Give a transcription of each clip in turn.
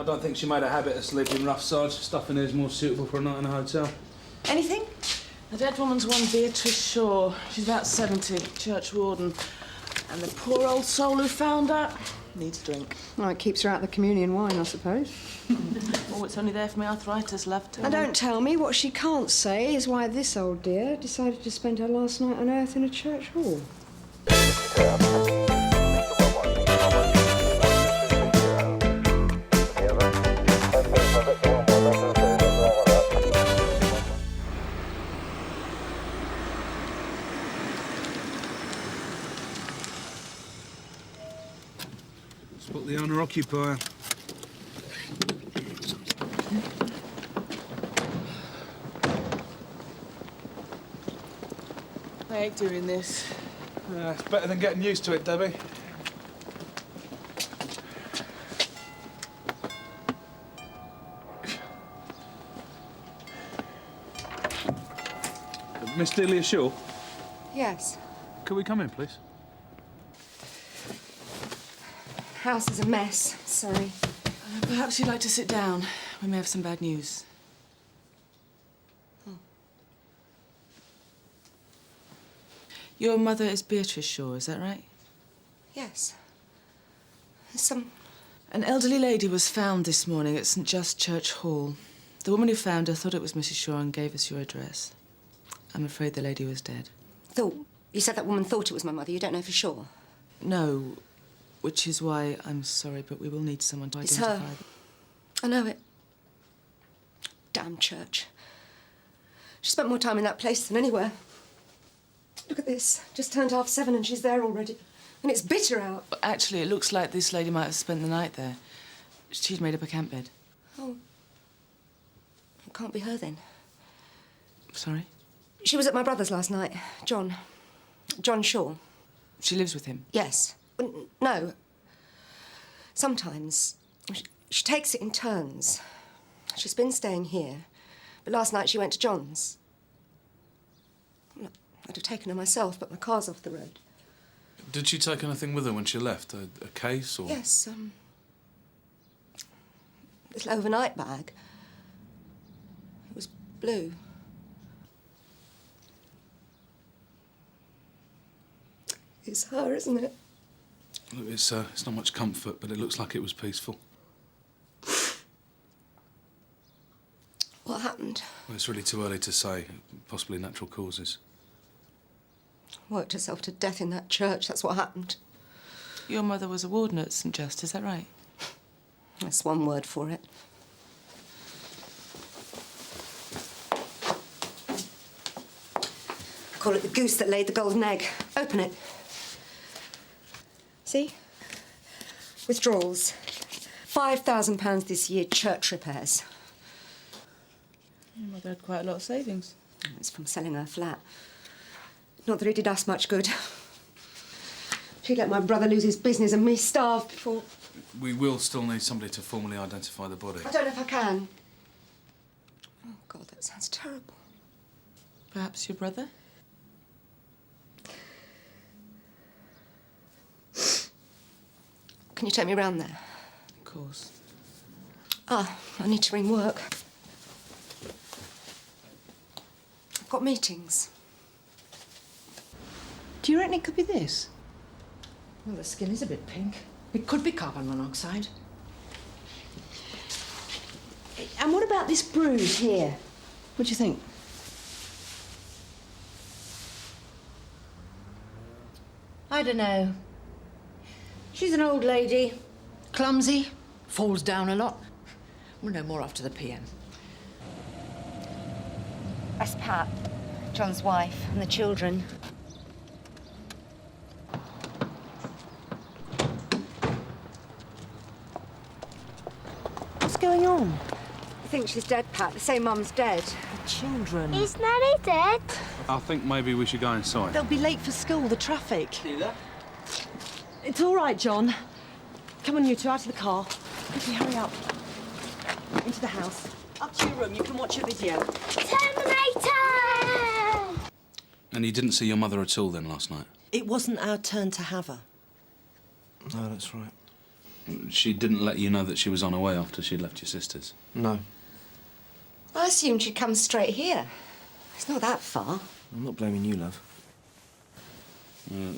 I don't think she made a habit of sleeping rough side. Stuff in here is more suitable for a night in a hotel. Anything? The dead woman's one Beatrice Shaw. She's about 70, church warden. And the poor old soul who found her needs a drink. Well, it keeps her out of the communion wine, I suppose. Oh, it's only there for my arthritis, love. And don't tell me what she can't say is why this old dear decided to spend her last night on earth in a church hall. Spot the owner-occupier. I hate doing this. It's better than getting used to it, Debbie. Miss Delia Shaw? Yes. Could we come in, please? House is a mess, sorry. Perhaps you'd like to sit down. We may have some bad news. Oh. Your mother is Beatrice Shaw, is that right? Yes. An elderly lady was found this morning at St. Just Church Hall. The woman who found her thought it was Mrs. Shaw and gave us your address. I'm afraid the lady was dead. You said that woman thought it was my mother. You don't know for sure? No, which is why I'm sorry, but we will need someone to identify them. I know it. Damn church. She spent more time in that place than anywhere. Look at this. Just turned 7:30 and she's there already. And it's bitter out. Actually, it looks like this lady might have spent the night there. She'd made up a camp bed. Oh. It can't be her then. Sorry? She was at my brother's last night. John Shaw. She lives with him? Yes. No. Sometimes. She takes it in turns. She's been staying here, but last night she went to John's. I'd have taken her myself, but my car's off the road. Did she take anything with her when she left? A case or...? Yes, little overnight bag. It was blue. It's her, isn't it? Look, it's not much comfort, but it looks like it was peaceful. What happened? Well, it's really too early to say. Possibly natural causes. Worked herself to death in that church, that's what happened. Your mother was a warden at St. Just, is that right? That's one word for it. Call it the goose that laid the golden egg. Open it. See? Withdrawals. £5,000 this year, church repairs. Your mother had quite a lot of savings. It's from selling her flat. Not that it did us much good. She'd let my brother lose his business and me starve before... We will still need somebody to formally identify the body. I don't know if I can. Oh, God, that sounds terrible. Perhaps your brother? Can you take me round there? Of course. I need to ring work. I've got meetings. Do you reckon it could be this? Well, the skin is a bit pink. It could be carbon monoxide. And what about this bruise here? What do you think? I don't know. She's an old lady. Clumsy, falls down a lot. We'll know more after the PM. That's Pat, John's wife, and the children. What's going on? I think she's dead, Pat. They say Mum's dead. The children. Is Nanny dead? I think maybe we should go inside. They'll be late for school, the traffic. It's all right, John. Come on, you two, out of the car. Quickly, hurry up. Into the house. Up to your room, you can watch a video. Terminator! And you didn't see your mother at all then last night? It wasn't our turn to have her. No, that's right. She didn't let you know that she was on her way after she'd left your sister's? No. I assumed she'd come straight here. It's not that far. I'm not blaming you, love.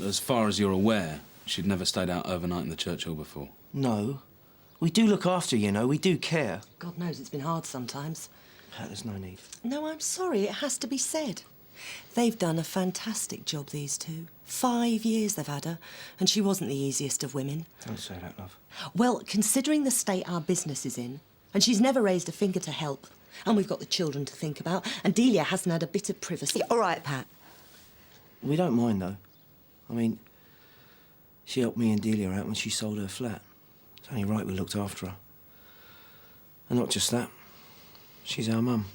As far as you're aware, she'd never stayed out overnight in the church hall before? No. We do look after you, you know. We do care. God knows it's been hard sometimes. There's no need. No, I'm sorry. It has to be said. They've done a fantastic job, these two. 5 years they've had her, and she wasn't the easiest of women. Don't say that, love. Well, considering the state our business is in, and she's never raised a finger to help, and we've got the children to think about, and Delia hasn't had a bit of privacy. All right, Pat. We don't mind, though. I mean, she helped me and Delia out when she sold her flat. It's only right we looked after her. And not just that. She's our mum.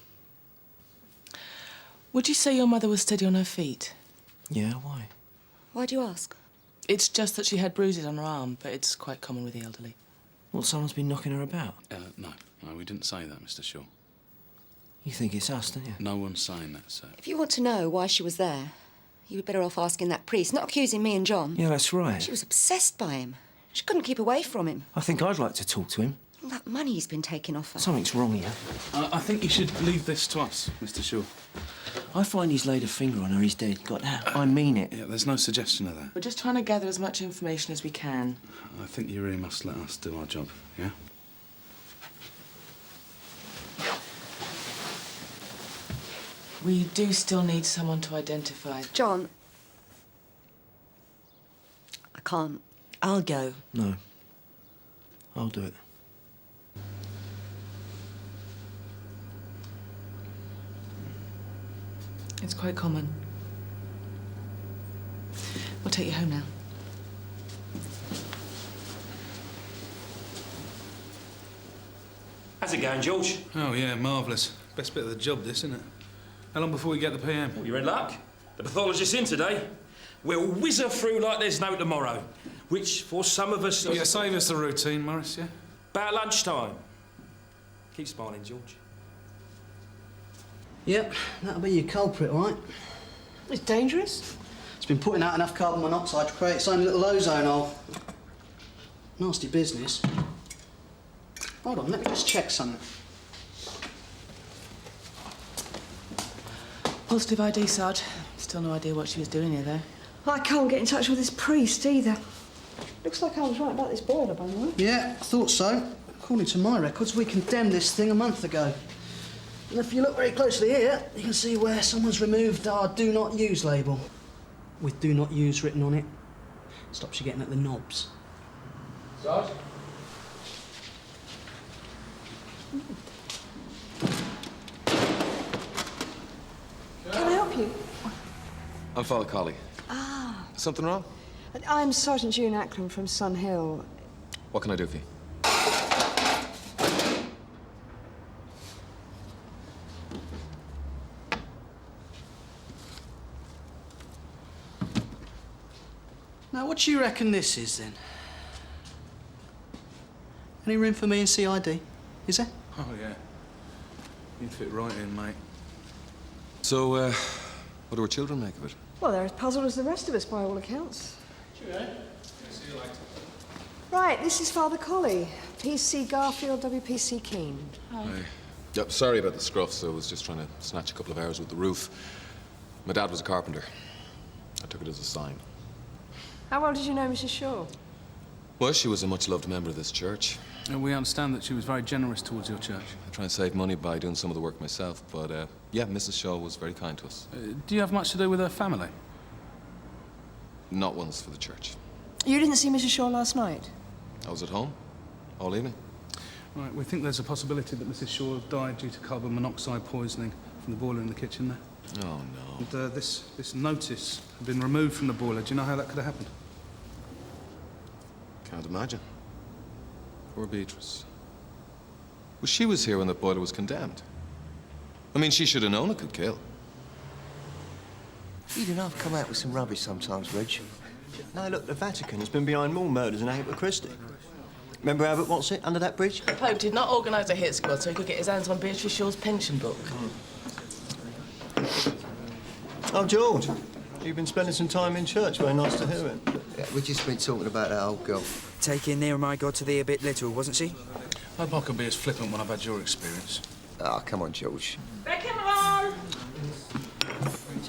Would you say your mother was steady on her feet? Yeah, why? Why do you ask? It's just that she had bruises on her arm, but it's quite common with the elderly. Well, someone's been knocking her about. No, we didn't say that, Mr. Shaw. You think it's us, don't you? No one's saying that, sir. If you want to know why she was there, you were better off asking that priest, not accusing me and John. Yeah, that's right. She was obsessed by him. She couldn't keep away from him. I think I'd like to talk to him. All that money he's been taking off her. Something's wrong here. I think you should leave this to us, Mr. Shaw. I find he's laid a finger on her, he's dead. Got that? I mean it. Yeah, there's no suggestion of that. We're just trying to gather as much information as we can. I think you really must let us do our job, yeah? We do still need someone to identify. John. I can't. I'll go. No. I'll do it. It's quite common. We'll take you home now. How's it going, George? Oh, yeah, marvellous. Best bit of the job, this, isn't it? How long before we get the PM? Well, you're in luck. The pathologist's in today. We'll whiz her through like there's no tomorrow, which, for some of us... Yeah, save us the routine, Morris, yeah? About lunchtime. Keep smiling, George. Yep, that'll be your culprit, all right? It's dangerous. It's been putting out enough carbon monoxide to create its own little ozone hole. Nasty business. Hold on, let me just check something. Positive ID, Sarge. Still no idea what she was doing here, though. I can't get in touch with this priest either. Looks like I was right about this boiler, by the way. Yeah, I thought so. According to my records, we condemned this thing a month ago. And if you look very closely here, you can see where someone's removed our Do Not Use label. With Do Not Use written on it. Stops you getting at the knobs. Sarge? Can I help you? I'm Father Collie. Ah. Something wrong? I'm Sergeant June Ackland from Sun Hill. What can I do for you? Now, what do you reckon this is, then? Any room for me in CID? Is there? Oh, yeah. You'd fit right in, mate. So, what do our children make of it? Well, they're as puzzled as the rest of us, by all accounts. Cheerio. See you later. Right, this is Father Collie, PC Garfield WPC Keane. Hi. Yep, sorry about the scruffs. I was just trying to snatch a couple of hours with the roof. My dad was a carpenter. I took it as a sign. How well did you know Mrs. Shaw? Well, she was a much-loved member of this church. And we understand that she was very generous towards your church. I try and save money by doing some of the work myself, but, yeah, Mrs. Shaw was very kind to us. Do you have much to do with her family? Not once for the church. You didn't see Mrs. Shaw last night? I was at home all evening. Right, we think there's a possibility that Mrs. Shaw died due to carbon monoxide poisoning from the boiler in the kitchen there. Oh, no. And this notice had been removed from the boiler. Do you know how that could have happened? Can't imagine. Poor Beatrice. Well, she was here when the boiler was condemned. I mean, she should have known it could kill. You'd enough come out with some rubbish sometimes, Reg. Now, look, the Vatican has been behind more murders than Agatha Christie. Remember Albert, what's it, under that bridge? The Pope did not organise a hit squad so he could get his hands on Beatrice Shaw's pension book. Oh, George, You've been spending some time in church. Very nice to hear it. Yeah, we've just been talking about that old girl. Taking near my God to thee a bit little, wasn't she? I hope I can be as flippant when I've had your experience. Ah, come on, George.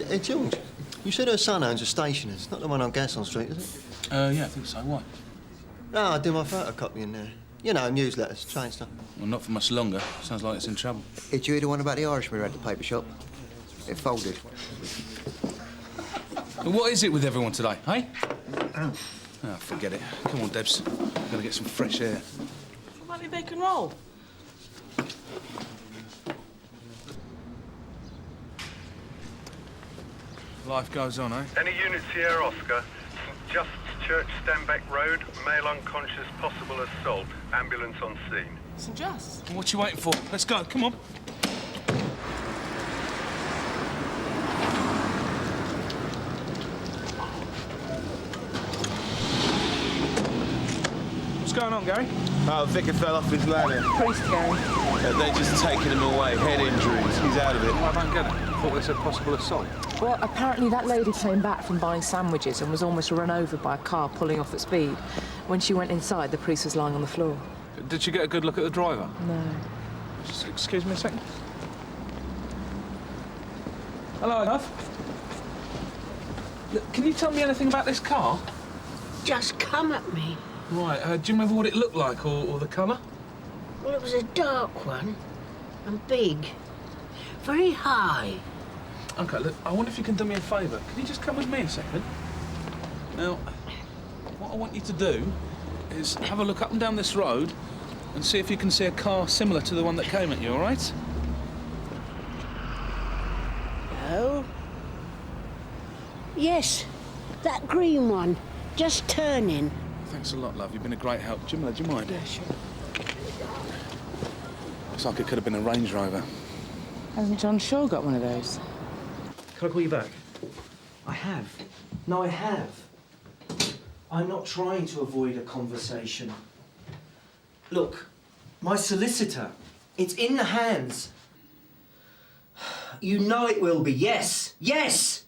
Hey, George, you said her son owns a stationer's. Not the one on Gaston Street, is it? Yeah, I think so. Why? No, I do my photocopying there. You know, newsletters, train stuff. Well, not for much longer. Sounds like it's in trouble. Did you hear the one about the Irishman who had the paper shop? It folded. What is it with everyone today, eh? Oh, forget it. Come on, Debs. I've got to get some fresh air. What about the bacon roll? Life goes on, eh? Any units here, Oscar? St. Just's Church, Stanback Road. Male unconscious, possible assault. Ambulance on scene. St. Just. What you waiting for? Let's go. Come on. What's going on, Gary? Oh, Vicky fell off his ladder. Priest, Gary. They're just taking him away. Head injuries. He's out of it. I don't get it. I thought they said possible assault. Well, apparently that lady came back from buying sandwiches and was almost run over by a car pulling off at speed. When she went inside, the priest was lying on the floor. Did you get a good look at the driver? No. Just excuse me a second. Hello, love. Look, can you tell me anything about this car? Just come at me. Right, do you remember what it looked like or the colour? Well, it was a dark one and big. Very high. OK, look, I wonder if you can do me a favour. Can you just come with me a second? Now, what I want you to do is have a look up and down this road and see if you can see a car similar to the one that came at you, all right? Oh? Yes, that green one. Just turning. Thanks a lot, love. You've been a great help. Jimla, do you mind? Yeah, sure. Looks like it could have been a Range Rover. Hasn't John Shaw got one of those? Can I call you back? I have. No, I have. I'm not trying to avoid a conversation. Look, my solicitor, it's in the hands. You know it will be, yes, yes!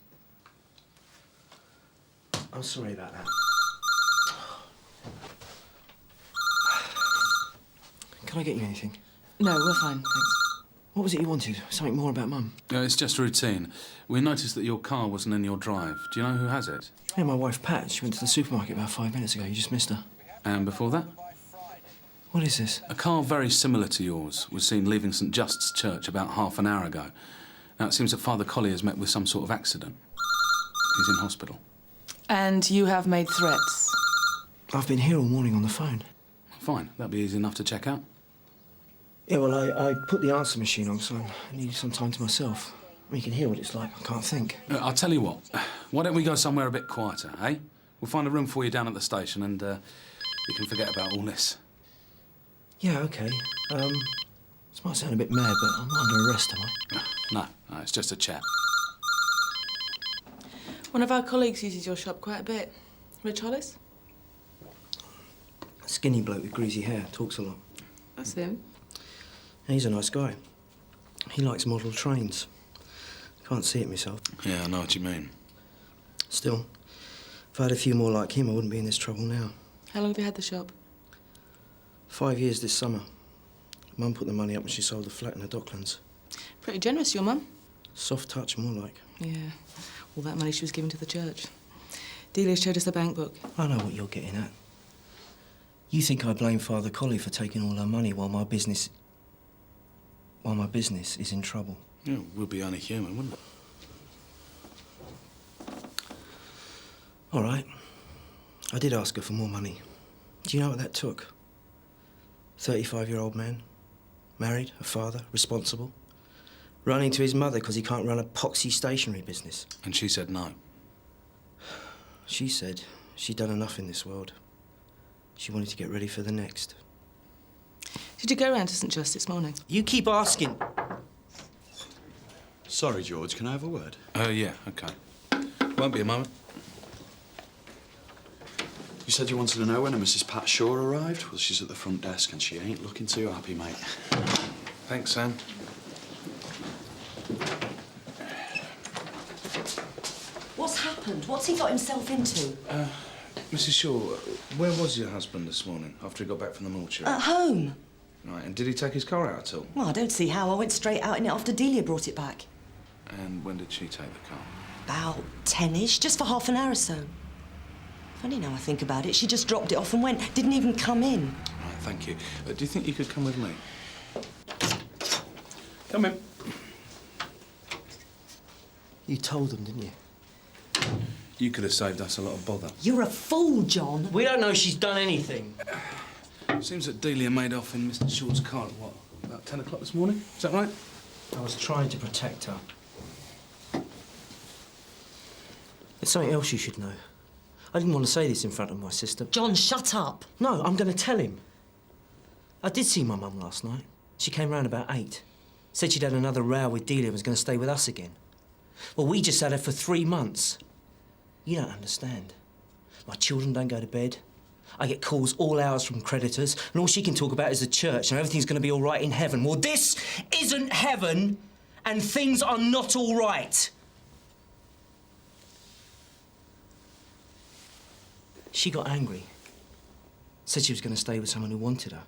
I'm sorry about that. Can I get you anything? No, we're fine, thanks. What was it you wanted? Something more about Mum? No, it's just routine. We noticed that your car wasn't in your drive. Do you know who has it? Yeah, my wife, Pat. She went to the supermarket about 5 minutes ago. You just missed her. And before that? What is this? A car very similar to yours was seen leaving St. Just's Church about half an hour ago. Now, it seems that Father Collie has met with some sort of accident. He's in hospital. And you have made threats? I've been here all morning on the phone. Fine. That'll be easy enough to check out. Yeah, well, I put the answer machine on, so I needed some time to myself. I mean, you can hear what it's like. I can't think. I'll tell you what. Why don't we go somewhere a bit quieter, eh? We'll find a room for you down at the station and you can forget about all this. Yeah, OK. This might sound a bit mad, but I'm not under arrest, am I? No, it's just a chat. One of our colleagues uses your shop quite a bit. Rich Hollis? A skinny bloke with greasy hair, talks a lot. That's him. He's a nice guy. He likes model trains. Can't see it myself. Yeah, I know what you mean. Still, if I had a few more like him, I wouldn't be in this trouble now. How long have you had the shop? 5 years this summer. Mum put the money up when she sold the flat in the Docklands. Pretty generous, your mum. Soft touch, more like. Yeah, all that money she was giving to the church. Delia showed us the bank book. I know what you're getting at. You think I blame Father Collie for taking all her money while my business is in trouble. Yeah, it would be only human, wouldn't it? All right. I did ask her for more money. Do you know what that took? 35-year-old man, married, a father, responsible, running to his mother because he can't run a poxy stationery business. And she said no. She said she'd done enough in this world. She wanted to get ready for the next. Did you go round to St. Just this morning? You keep asking. Sorry, George, can I have a word? Yeah, OK. Won't be a moment. You said you wanted to know when a Mrs. Pat Shaw arrived? Well, she's at the front desk and she ain't looking too happy, mate. Thanks, Sam. What's happened? What's he got himself into? Mrs. Shaw, where was your husband this morning after he got back from the mortuary? At home. Right, and did he take his car out at all? Well, I don't see how. I went straight out in it after Delia brought it back. And when did she take the car? About 10-ish, just for half an hour or so. Funny now I think about it. She just dropped it off and went. Didn't even come in. Right, thank you. Do you think you could come with me? Come in. You told them, didn't you? You could have saved us a lot of bother. You're a fool, John. We don't know she's done anything. Seems that Delia made off in Mr. Shaw's car at what, about 10 o'clock this morning? Is that right? I was trying to protect her. There's something else you should know. I didn't want to say this in front of my sister. John, shut up. No, I'm going to tell him. I did see my mum last night. She came round about 8. Said she'd had another row with Delia and was going to stay with us again. Well, we just had her for 3 months. You don't understand. My children don't go to bed. I get calls all hours from creditors, and all she can talk about is the church and everything's going to be all right in heaven. Well, this isn't heaven, and things are not all right. She got angry. Said she was going to stay with someone who wanted her.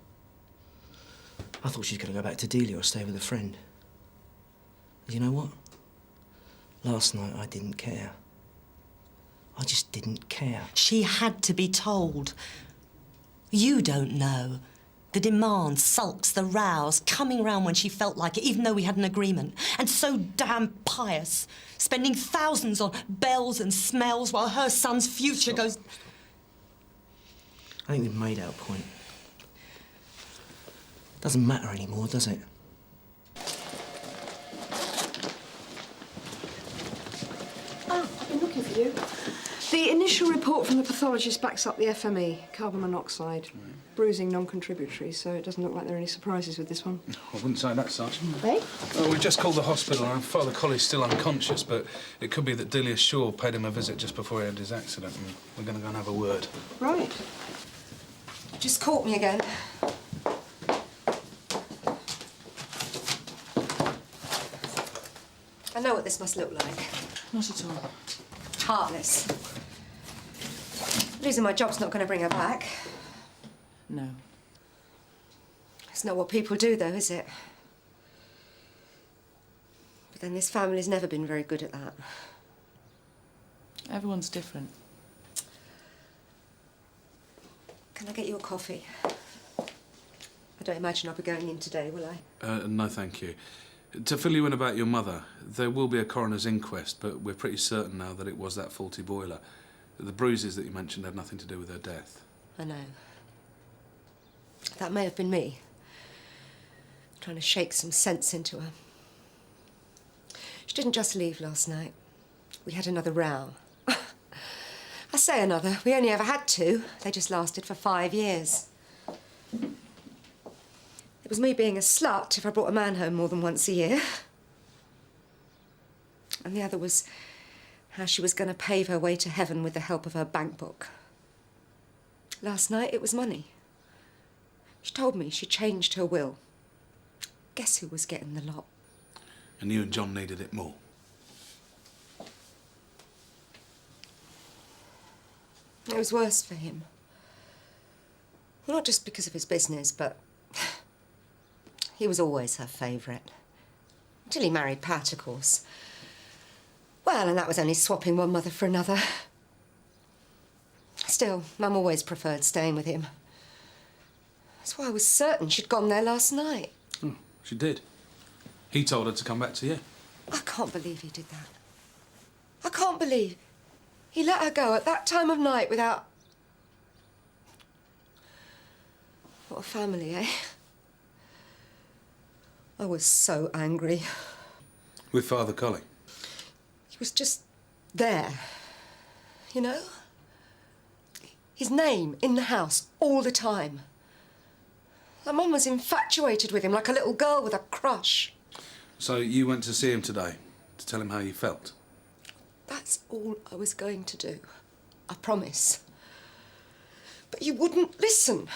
I thought she was going to go back to Delia or stay with a friend. You know what? Last night I didn't care. I just didn't care. She had to be told. You don't know. The demands, sulks, the rows, coming round when she felt like it, even though we had an agreement. And so damn pious, spending thousands on bells and smells while her son's future goes... I think we've made our point. Doesn't matter anymore, does it? Oh, I've been looking for you. The initial report from the pathologist backs up the FME, carbon monoxide. Bruising non-contributory, so it doesn't look like there are any surprises with this one. I wouldn't say that, Sergeant. Hey? Well, we've just called the hospital and Father Collie's still unconscious, but it could be that Delia Shaw paid him a visit just before he had his accident, and we're going to go and have a word. Right. Just caught me again. I know what this must look like. Not at all. Heartless. Losing my job's not going to bring her back. No. It's not what people do, though, is it? But then this family's never been very good at that. Everyone's different. Can I get you a coffee? I don't imagine I'll be going in today, will I? No, thank you. To fill you in about your mother, there will be a coroner's inquest, but we're pretty certain now that it was that faulty boiler. The bruises that you mentioned had nothing to do with her death. I know. That may have been me. Trying to shake some sense into her. She didn't just leave last night. We had another row. I say another. We only ever had 2. They just lasted for 5 years. It was me being a slut if I brought a man home more than once a year. And the other was how she was going to pave her way to heaven with the help of her bank book. Last night, it was money. She told me she changed her will. Guess who was getting the lot? And you and John needed it more. It was worse for him. Not just because of his business, but he was always her favourite. Until he married Pat, of course. Well, and that was only swapping one mother for another. Still, Mum always preferred staying with him. That's why I was certain she'd gone there last night. Oh, she did. He told her to come back to you. I can't believe he did that. I can't believe he let her go at that time of night without... What a family, eh? I was so angry. With Father Collie? He was just there, you know? His name in the house all the time. My mum was infatuated with him like a little girl with a crush. So you went to see him today, to tell him how you felt? That's all I was going to do. I promise. But you wouldn't listen.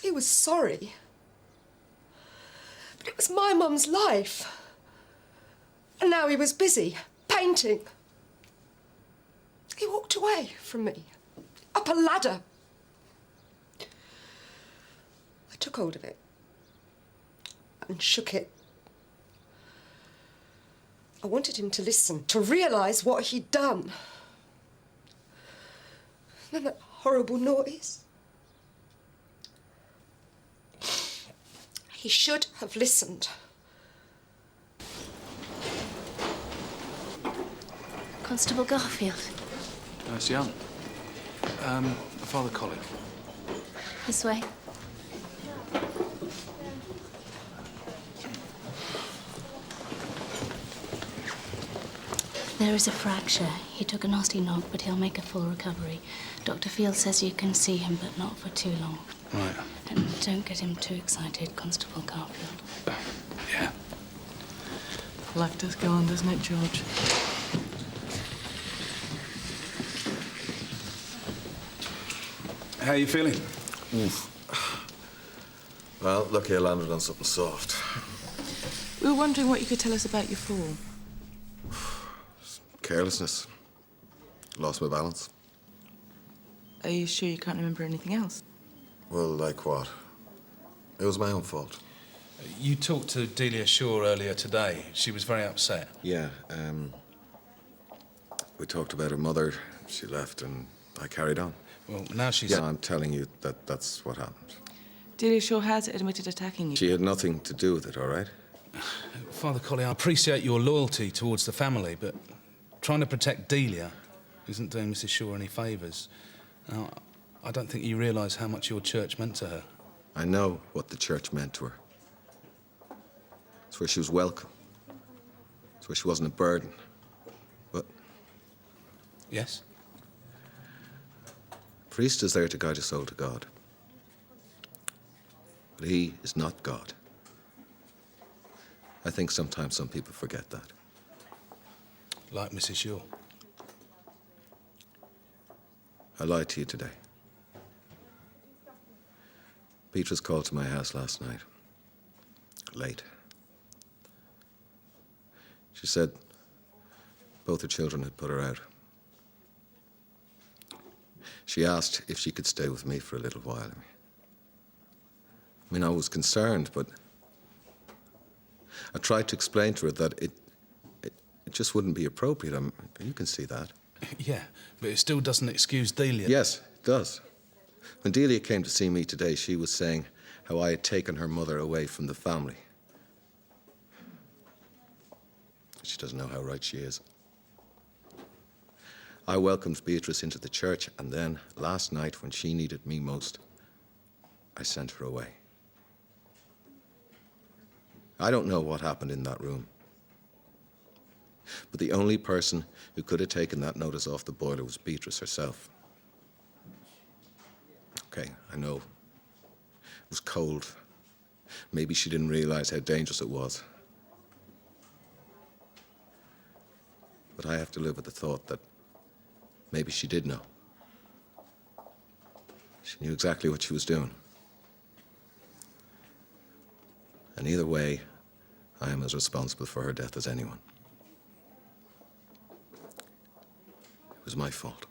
He was sorry. But it was my mum's life. And now he was busy, painting. He walked away from me, up a ladder. I took hold of it and shook it. I wanted him to listen, to realise what he'd done. Then that horrible noise. He should have listened. Constable Garfield. It's young. Father Collie. This way. There is a fracture. He took a nasty knock, but he'll make a full recovery. Dr. Field says you can see him, but not for too long. Right. And don't get him too excited, Constable Garfield. Yeah. Life does go on, doesn't it, George? How are you feeling? Oof. Well, lucky I landed on something soft. We were wondering what you could tell us about your fall. Carelessness. Lost my balance. Are you sure you can't remember anything else? Well, like what? It was my own fault. You talked to Delia Shaw earlier today. She was very upset. Yeah, we talked about her mother. She left and I carried on. Well, now she's... Yeah, I'm telling you that that's what happened. Delia Shaw has admitted attacking you. She had nothing to do with it, all right? Father Collie, I appreciate your loyalty towards the family, but trying to protect Delia isn't doing Mrs. Shaw any favours. Now, I don't think you realise how much your church meant to her. I know what the church meant to her. It's where she was welcome. It's where she wasn't a burden. But... Yes? Priest is there to guide a soul to God. But he is not God. I think sometimes some people forget that. Like Mrs. Shaw. I lied to you today. Beatrice called to my house last night. Late. She said both her children had put her out. She asked if she could stay with me for a little while. I mean, I was concerned, but I tried to explain to her that it just wouldn't be appropriate. You can see that. Yeah, but it still doesn't excuse Delia. Yes, it does. When Delia came to see me today, she was saying how I had taken her mother away from the family. She doesn't know how right she is. I welcomed Beatrice into the church, and then, last night, when she needed me most, I sent her away. I don't know what happened in that room. But the only person who could have taken that notice off the boiler was Beatrice herself. Okay, I know. It was cold. Maybe she didn't realize how dangerous it was. But I have to live with the thought that maybe she did know. She knew exactly what she was doing. And either way, I am as responsible for her death as anyone. It was my fault.